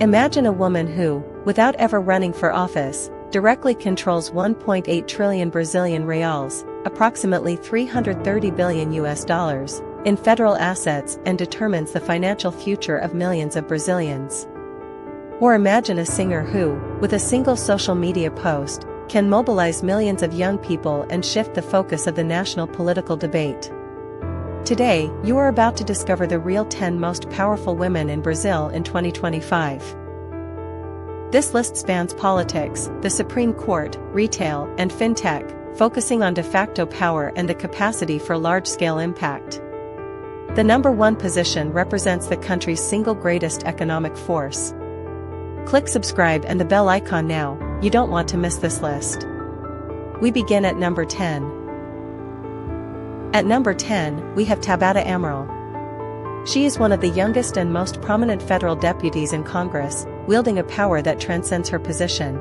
Imagine a woman who, without ever running for office, directly controls 1.8 trillion Brazilian reals, approximately $330 billion in federal assets and determines the financial future of millions of Brazilians. Or imagine a singer who, with a single social media post, can mobilize millions of young people and shift the focus of the national political debate. Today, you are about to discover the real 10 most powerful women in Brazil in 2025. This list spans politics, the Supreme Court, retail, and fintech, focusing on de facto power and the capacity for large-scale impact. The number 1 position represents the country's single greatest economic force. Click subscribe and the bell icon now, you don't want to miss this list. We begin at number 10. At number 10, we have Tabata Amaral. She is one of the youngest and most prominent federal deputies in Congress, wielding a power that transcends her position.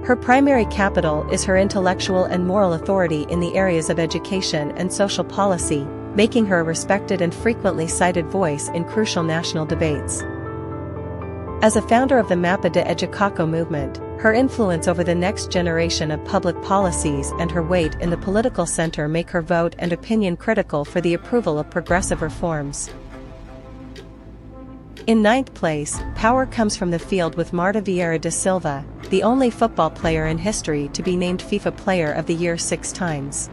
Her primary capital is her intellectual and moral authority in the areas of education and social policy, making her a respected and frequently cited voice in crucial national debates. As a founder of the Mapa de Educação movement, her influence over the next generation of public policies and her weight in the political center make her vote and opinion critical for the approval of progressive reforms. In 9th place, power comes from the field with Marta Vieira da Silva, the only football player in history to be named FIFA Player of the Year 6 times.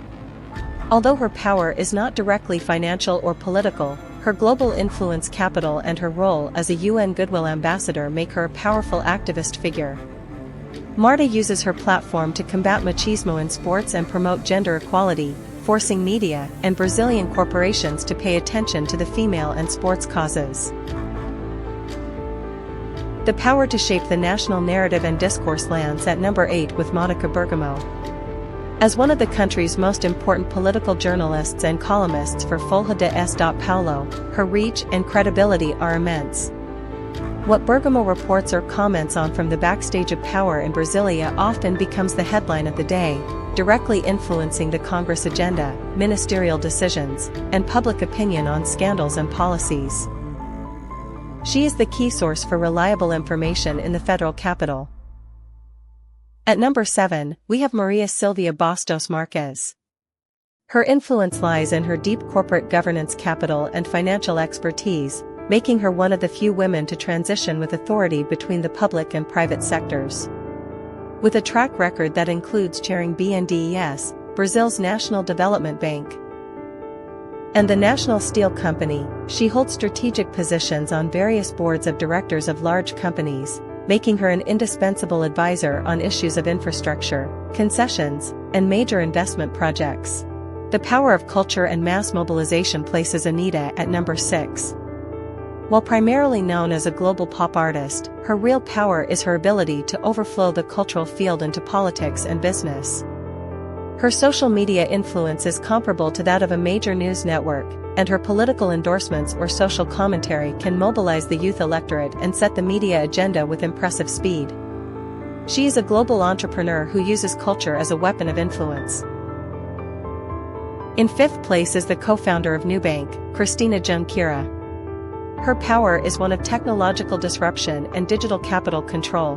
Although her power is not directly financial or political, her global influence capital and her role as a UN Goodwill Ambassador make her a powerful activist figure. Marta uses her platform to combat machismo in sports and promote gender equality, forcing media and Brazilian corporations to pay attention to the female and sports causes. The power to shape the national narrative and discourse lands at number 8 with Monica Bergamo. As one of the country's most important political journalists and columnists for Folha de São Paulo, her reach and credibility are immense. What Bergamo reports or comments on from the backstage of power in Brasilia often becomes the headline of the day, directly influencing the Congress agenda, ministerial decisions, and public opinion on scandals and policies. She is the key source for reliable information in the federal capital. At number 7, we have Maria Silvia Bastos Marques. Her influence lies in her deep corporate governance capital and financial expertise, making her one of the few women to transition with authority between the public and private sectors. With a track record that includes chairing BNDES, Brazil's national development bank, and the National Steel Company, she holds strategic positions on various boards of directors of large companies, making her an indispensable advisor on issues of infrastructure, concessions, and major investment projects. The power of culture and mass mobilization places Anitta at number 6. While primarily known as a global pop artist, her real power is her ability to overflow the cultural field into politics and business. Her social media influence is comparable to that of a major news network, and her political endorsements or social commentary can mobilize the youth electorate and set the media agenda with impressive speed. She is a global entrepreneur who uses culture as a weapon of influence. In 5th place is the co-founder of Nubank, Cristina Junqueira. Her power is one of technological disruption and digital capital control.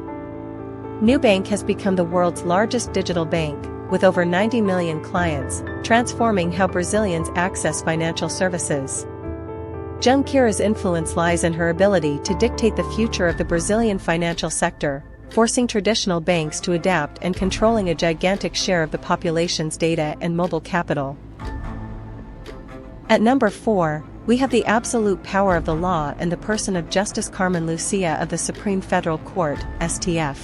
Nubank has become the world's largest digital bank, with over 90 million clients, transforming how Brazilians access financial services. Junqueira's influence lies in her ability to dictate the future of the Brazilian financial sector, forcing traditional banks to adapt and controlling a gigantic share of the population's data and mobile capital. At number 4, we have the absolute power of the law and the person of Justice Cármen Lúcia of the Supreme Federal Court, STF.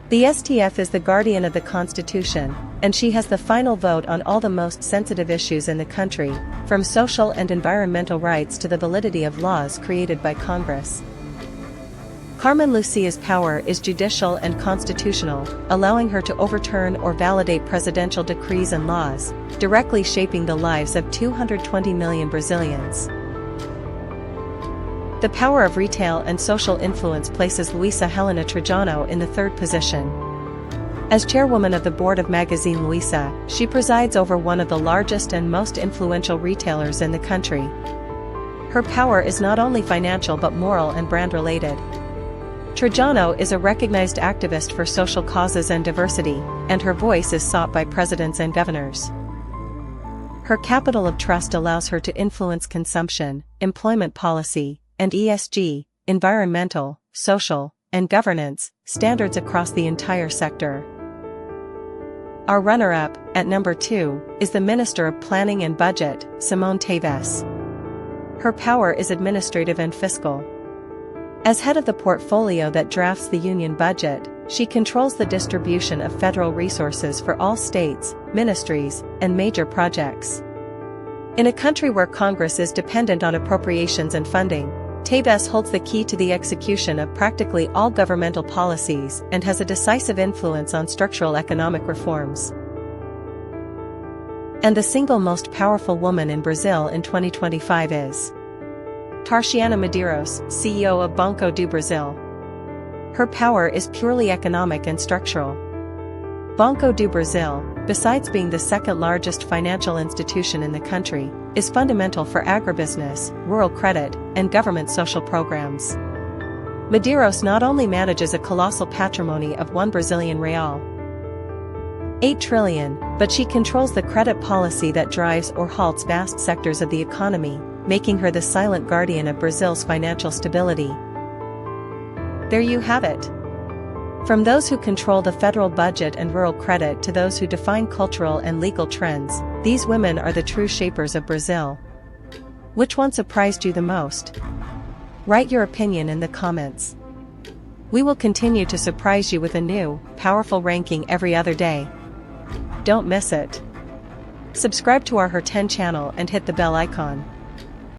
The STF is the guardian of the Constitution, and she has the final vote on all the most sensitive issues in the country, from social and environmental rights to the validity of laws created by Congress. Cármen Lúcia's power is judicial and constitutional, allowing her to overturn or validate presidential decrees and laws, directly shaping the lives of 220 million Brazilians. The power of retail and social influence places Luisa Helena Trajano in the 3rd position. As chairwoman of the board of Magazine Luiza, she presides over one of the largest and most influential retailers in the country. Her power is not only financial but moral and brand-related. Trajano is a recognized activist for social causes and diversity, and her voice is sought by presidents and governors. Her capital of trust allows her to influence consumption, employment policy, and ESG, environmental, social, and governance, standards across the entire sector. Our runner-up, at number 2, is the Minister of Planning and Budget, Simone Tebet. Her power is administrative and fiscal. As head of the portfolio that drafts the union budget, she controls the distribution of federal resources for all states, ministries, and major projects. In a country where Congress is dependent on appropriations and funding, Tebet holds the key to the execution of practically all governmental policies and has a decisive influence on structural economic reforms. And the single most powerful woman in Brazil in 2025 is Tarciana Medeiros, CEO of Banco do Brasil. Her power is purely economic and structural. Banco do Brasil, besides being the second largest financial institution in the country, is fundamental for agribusiness, rural credit, and government social programs. Medeiros not only manages a colossal patrimony of R1 8 trillion, but she controls the credit policy that drives or halts vast sectors of the economy, making her the silent guardian of Brazil's financial stability. There you have it. From those who control the federal budget and rural credit to those who define cultural and legal trends, these women are the true shapers of Brazil. Which one surprised you the most? Write your opinion in the comments. We will continue to surprise you with a new, powerful ranking every other day. Don't miss it. Subscribe to our Her 10 channel and hit the bell icon.